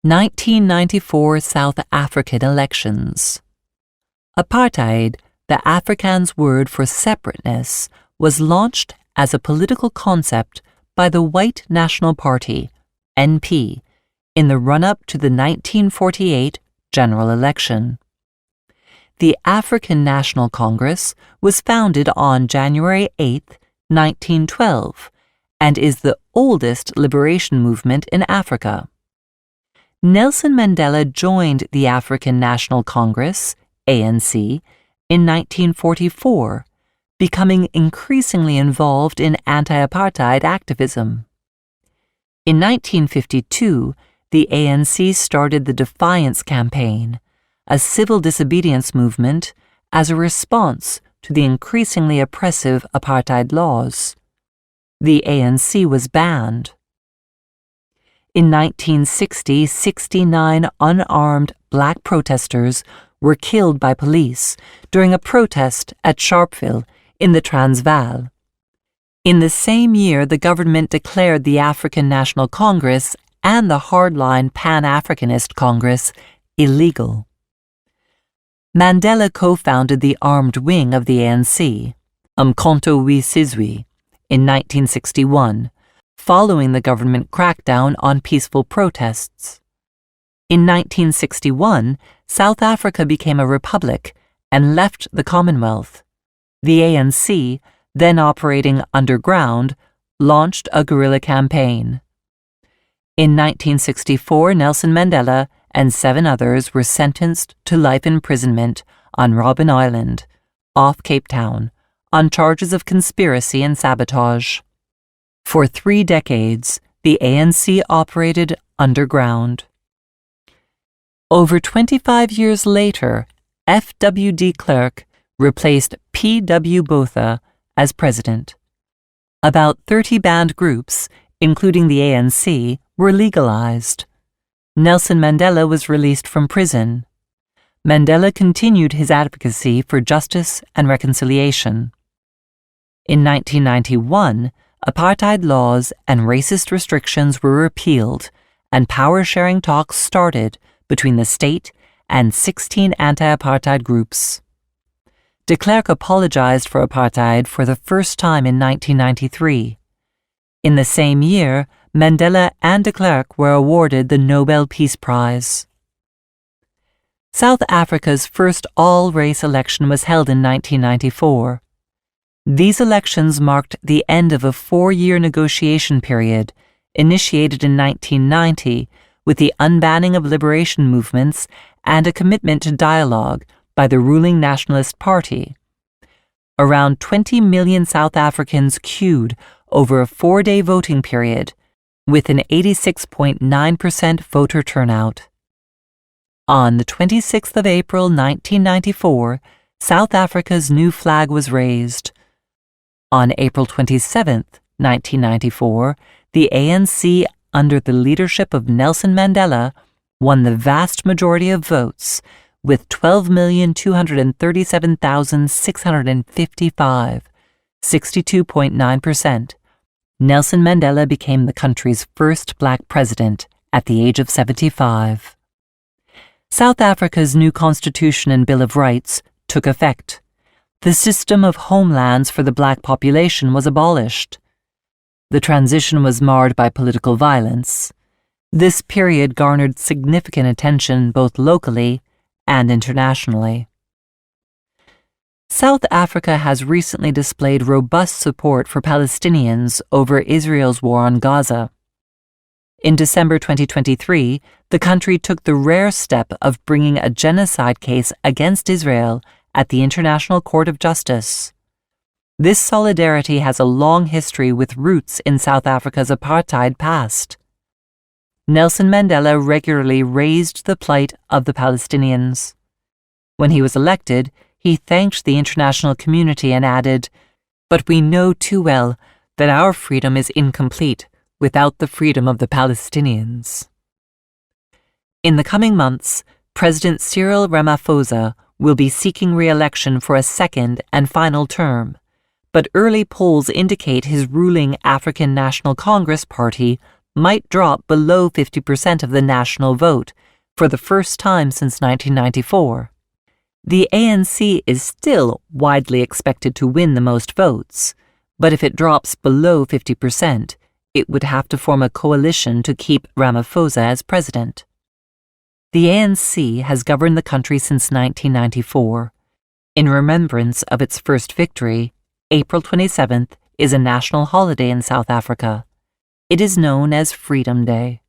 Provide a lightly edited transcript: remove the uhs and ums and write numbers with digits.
1994 South African elections. Apartheid, the Afrikaans word for separateness, was launched as a political concept by the White National Party, NP, in the run-up to the 1948 general election. The African National Congress was founded on January 8, 1912, and is the oldest liberation movement in Africa. Nelson Mandela joined the African National Congress, ANC, in 1944, becoming increasingly involved in anti-apartheid activism. In 1952, the ANC started the Defiance Campaign, a civil disobedience movement as a response to the increasingly oppressive apartheid laws. The ANC was banned. In 1960, 69 unarmed black protesters were killed by police during a protest at Sharpeville in the Transvaal. In the same year, the government declared the African National Congress and the hardline Pan-Africanist Congress illegal. Mandela co-founded the armed wing of the ANC, Umkhonto we Sizwe, in 1961, following the government crackdown on peaceful protests. In 1961, South Africa became a republic and left the Commonwealth. The ANC, then operating underground, launched a guerrilla campaign. In 1964, Nelson Mandela and 7 others were sentenced to life imprisonment on Robben Island, off Cape Town, on charges of conspiracy and sabotage. For 3 decades, the ANC operated underground. Over 25 years later, F.W. de Klerk replaced P.W. Botha as president. About 30 banned groups, including the ANC, were legalized. Nelson Mandela was released from prison. Mandela continued his advocacy for justice and reconciliation. In 1991, apartheid laws and racist restrictions were repealed, and power-sharing talks started between the state and 16 anti-apartheid groups. De Klerk apologized for apartheid for the first time in 1993. In the same year, Mandela and de Klerk were awarded the Nobel Peace Prize. South Africa's first all-race election was held in 1994. These elections marked the end of a 4-year negotiation period, initiated in 1990 with the unbanning of liberation movements and a commitment to dialogue by the ruling Nationalist Party. Around 20 million South Africans queued over a 4-day voting period, with an 86.9% voter turnout. On the 26th of April 1994, South Africa's new flag was raised. On April 27, 1994, the ANC, under the leadership of Nelson Mandela, won the vast majority of votes, with 12,237,655, 62.9%. Nelson Mandela became the country's first black president at the age of 75. South Africa's new constitution and Bill of Rights took effect. The system of homelands for the black population was abolished. The transition was marred by political violence. This period garnered significant attention both locally and internationally. South Africa has recently displayed robust support for Palestinians over Israel's war on Gaza. In December 2023, the country took the rare step of bringing a genocide case against Israel at the International Court of Justice. This solidarity has a long history with roots in South Africa's apartheid past. Nelson Mandela regularly raised the plight of the Palestinians. When he was elected, he thanked the international community and added, "But we know too well that our freedom is incomplete without the freedom of the Palestinians." In the coming months, President Cyril Ramaphosa will be seeking re-election for a second and final term, but early polls indicate his ruling African National Congress Party might drop below 50% of the national vote for the first time since 1994. The ANC is still widely expected to win the most votes, but if it drops below 50%, it would have to form a coalition to keep Ramaphosa as president. The ANC has governed the country since 1994. In remembrance of its first victory, April 27th is a national holiday in South Africa. It is known as Freedom Day.